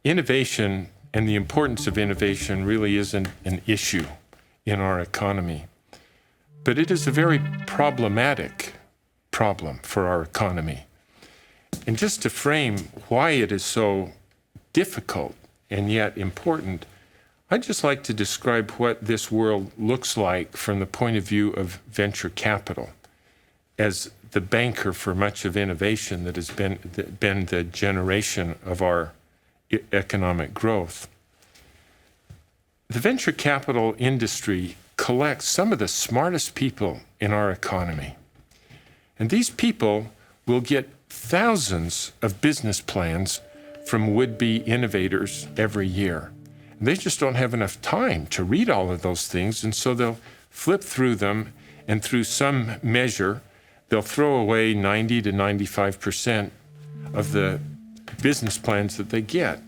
innovation and the importance of innovation really isn't an issue in our economy, but it is a very problematic problem for our economy. And just to frame why it is so difficult and yet important, I'd just like to describe what this world looks like from the point of view of venture capital as the banker for much of innovation that has been the generation of our economic growth. The venture capital industry collects some of the smartest people in our economy. And these people will get thousands of business plans from would-be innovators every year. And they just don't have enough time to read all of those things, and so they'll flip through them, and through some measure, they'll throw away 90 to 95% of the business plans that they get.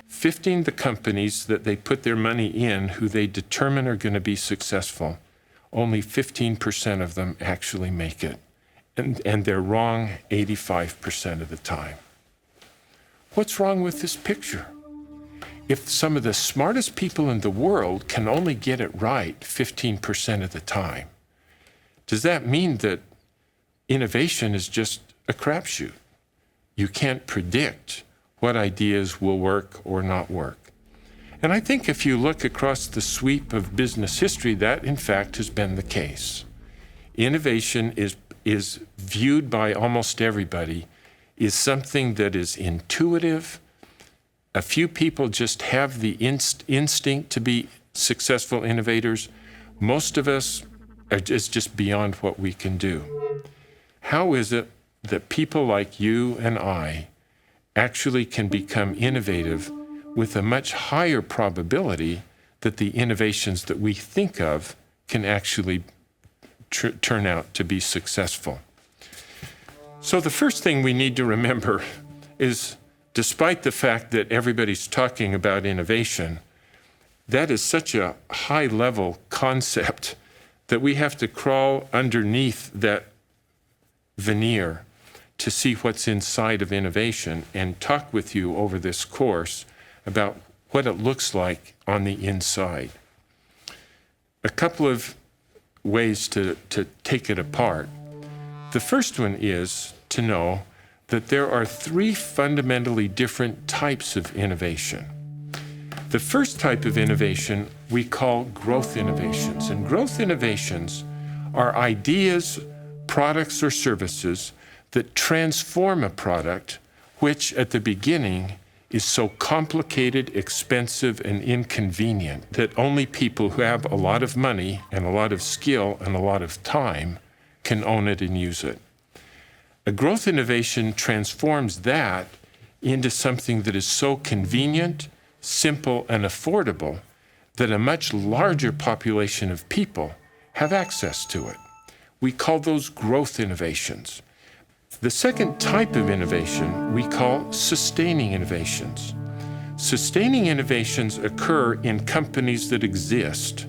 15 the companies that they put their money in who they determine are going to be successful, only 15% of them actually make it. And they're wrong 85% of the time. What's wrong with this picture? If some of the smartest people in the world can only get it right 15% of the time, does that mean that innovation is just a crapshoot? You can't predict what ideas will work or not work. And I think if you look across the sweep of business history, that in fact has been the case. Innovation is viewed by almost everybody is something that is intuitive. A few people just have the instinct to be successful innovators. Most of us is just beyond what we can do. How is it that people like you and I actually can become innovative with a much higher probability that the innovations that we think of can actually turn out to be successful? So the first thing we need to remember is, despite the fact that everybody's talking about innovation, that is such a high-level concept that we have to crawl underneath that veneer to see what's inside of innovation and talk with you over this course about what it looks like on the inside. A couple of ways to take it apart. The first one is to know that there are three fundamentally different types of innovation. The first type of innovation we call growth innovations. And growth innovations are ideas, products, or services that transform a product which at the beginning is so complicated, expensive, and inconvenient that only people who have a lot of money and a lot of skill and a lot of time can own it and use it. A growth innovation transforms that into something that is so convenient, simple, and affordable that a much larger population of people have access to it. We call those growth innovations. The second type of innovation we call sustaining innovations. Sustaining innovations occur in companies that exist,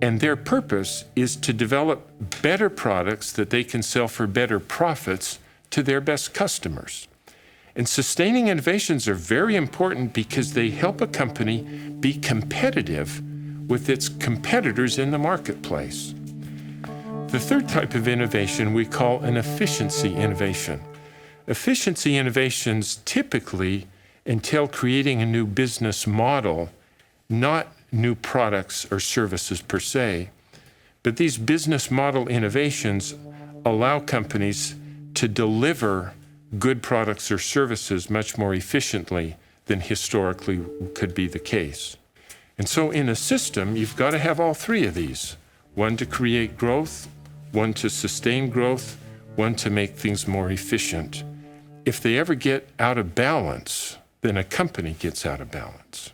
and their purpose is to develop better products that they can sell for better profits to their best customers. And sustaining innovations are very important because they help a company be competitive with its competitors in the marketplace. The third type of innovation we call an efficiency innovation. Efficiency innovations typically entail creating a new business model, not new products or services per se, but these business model innovations allow companies to deliver good products or services much more efficiently than historically could be the case. And so in a system, you've got to have all three of these. One to create growth, one to sustain growth, one to make things more efficient. If they ever get out of balance, then a company gets out of balance.